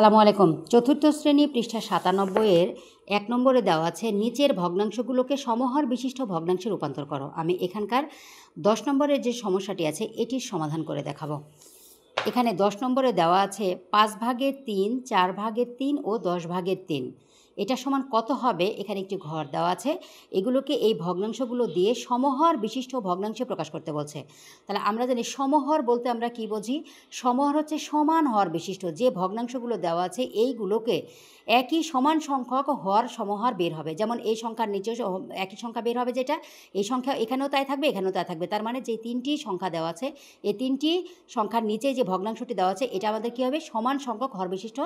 আসসালামু আলাইকুম। চতুর্থ শ্রেণী পৃষ্ঠা ৯৭ ১ নম্বরে দেওয়া আছে নিচের ভগ্নাংশগুলোকে সমহর বিশিষ্ট ভগ্নাংশে রূপান্তর করো। আমি এখানকার ১০ নম্বরের যে সমস্যাটি আছে এটির সমাধান করে দেখাবো। এখানে ১০ নম্বরে দেওয়া আছে ৫/৩, ৪/৩ ও ১০/৩। এটা সমান কত হবে? এখানে একটি ঘর দেওয়া আছে। এগুলোকে এই ভগ্নাংশগুলো দিয়ে সমহর বিশিষ্ট ভগ্নাংশে প্রকাশ করতে বলছে। তাহলে আমরা জানি সমহর বলতে আমরা কি বুঝি? সমহর হচ্ছে সমান হর বিশিষ্ট যে ভগ্নাংশগুলো দেওয়া আছে এইগুলোকে একই সমান সংখ্যক হর সমহর বের হবে। যেমন এই সংখ্যার নিচেও একই সংখ্যা বের হবে, যেটা এই সংখ্যা এখানেও তাই থাকবে, এখানেও তাই থাকবে। তার মানে যে তিনটি সংখ্যা দেওয়া আছে এই তিনটি সংখ্যার নিচে যে ভগ্নাংশটি দেওয়া আছে এটা আমাদের কী হবে? সমান সংখ্যক হর বিশিষ্ট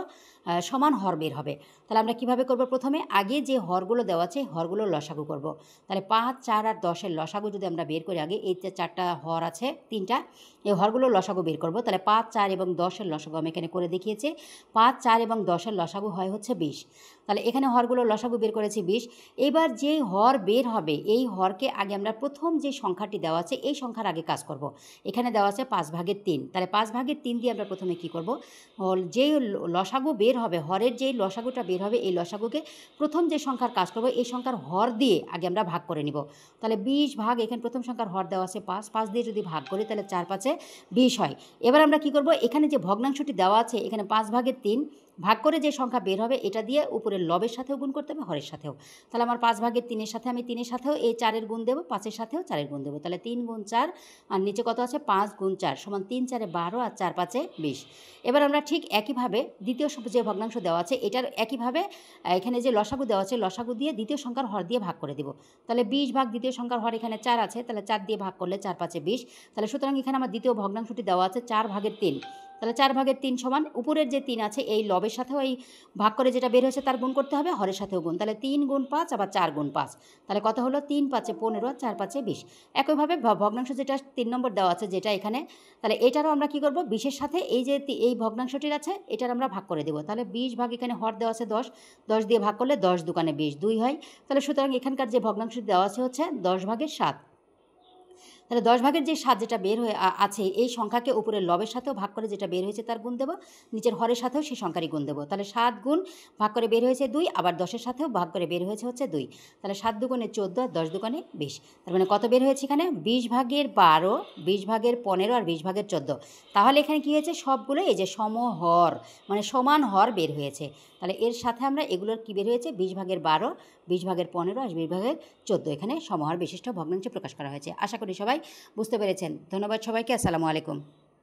সমান হর বের হবে। তাহলে আমরা কীভাবে করব? প্রথমে আগে যে হরগুলো দেওয়া আছে হরগুলোর লসাগু করব। তাহলে ৫, ৪ আর ১০-এর লসাগু যদি আমরা বের করি, আগে এই যে ৪টা হর আছে, ৩টা, এই হরগুলোর লসাগু বের করব। তাহলে ৫, ৪ এবং ১০-এর লসাগু আমি এখানে করে দেখিয়েছি। ৫, ৪ এবং ১০-এর লসাগু হয় হচ্ছে ২০। তাহলে এখানে হরগুলোর লসাগু বের করেছি ২০। এবার যেই হর বের হবে এই হরকে আগে আমরা প্রথম যে সংখ্যাটি দেওয়া আছে এই সংখ্যার আগে কাজ করব। এখানে দেওয়া আছে ৫/৩। তাহলে ৫/৩ দিয়ে আমরা প্রথমে কী করব? যেই লসাগু বের হবে, হরের যেই লসাগুটা বের হবে এই লসাগুকে প্রথম যে সংখ্যার কাজ করব এই সংখ্যার হর দিয়ে আগে আমরা ভাগ করে নিব। তাহলে ২০ ভাগ, এখানে প্রথম সংখ্যার হর দেওয়া আছে ৫, ৫ দিয়ে যদি ভাগ করি তাহলে ৪×৫ = ২০ হয়। এবার আমরা কী করব? এখানে যে ভগ্নাংশটি দেওয়া আছে এখানে ৫/৩ ভাগ করে যে সংখ্যা বের হবে এটা দিয়ে উপরের লবের সাথেও গুণ করতে হবে, হরের সাথেও। তাহলে আমার ৫/৩-এর সাথে আমি ৩-এর সাথেও এই ৪-এর গুণ দেবো, 5-এর সাথেও 4-এর গুণ দেবো। তাহলে ৩ × ৪ আর নিচে কত আছে? ৫ × ৪ = ৩ × ৪ = ১২ আর ৪×৫ = ২০। এবার আমরা ঠিক একইভাবে দ্বিতীয় যে ভগ্নাংশ দেওয়া আছে এটার একইভাবে এখানে যে লসাগু দেওয়া আছে লসাগু দিয়ে দ্বিতীয় সংখ্যার হর দিয়ে ভাগ করে দেব। তাহলে ২০ ভাগ দ্বিতীয় সংখ্যার হর এখানে ৪ আছে, তাহলে ৪ দিয়ে ভাগ করলে ৪×৫ = ২০। তাহলে সুতরাং এখানে আমার দ্বিতীয় ভগ্নাংশটি দেওয়া আছে ৪/৩। তাহলে ৪/৩ সমান উপরের যে ৩ আছে এই লবের সাথেও এই ভাগ করে যেটা বের হয়েছে তার গুণ করতে হবে, হরের সাথেও গুণ। তাহলে ৩ × ৫ আবার 4 × ৫। তাহলে কত হলো? ৩×৫ = ১৫ আর ৪×৫ = ২০। একইভাবে ভগ্নাংশ যেটা ৩ নম্বর দেওয়া আছে যেটা এখানে, তাহলে এটারও আমরা কী করব? ২০-এর সাথে এই যে এই ভগ্নাংশটির আছে এটার আমরা ভাগ করে দেবো। তাহলে ২০ ভাগ, এখানে হর দেওয়া আছে ১০, ১০ দিয়ে ভাগ করলে ১০×২ = ২০, ২ হয়। তাহলে সুতরাং এখানকার যে ভগ্নাংশটি দেওয়া আছে হচ্ছে ১০/৭। তাহলে ১০ ভাগের যে ৭ যেটা বের হয়ে আছে এই সংখ্যাকে উপরের লবের সাথেও ভাগ করে যেটা বের হয়েছে তার গুণ দেবো, নিচের হরের সাথেও সেই সংখ্যারই গুণ দেবো। তাহলে ৭ গুণ ভাগ করে বের হয়েছে ২, আবার ১০-এর সাথেও ভাগ করে বের হয়েছে হচ্ছে ২। তাহলে ৭ দুগুণে ১৪ আর ১০ দুগুণে ২০। তার মানে কত বের হয়েছে এখানে? ২০/১২, ২০/১৫ আর ২০/১৪। তাহলে এখানে কী হয়েছে? সবগুলো এই যে সমহর মানে সমান হর বের হয়েছে। তাহলে এর সাথে আমরা এগুলোর কী বের হয়েছে? ২০/১২, ২০/১৫ আর ২০/১৪ এখানে সমহর বিশিষ্ট ভগ্নাংশে প্রকাশ করা হয়েছে। আশা করি সবাই বুঝতে পেরেছেন। ধন্যবাদ সবাইকে। আসসালামু আলাইকুম।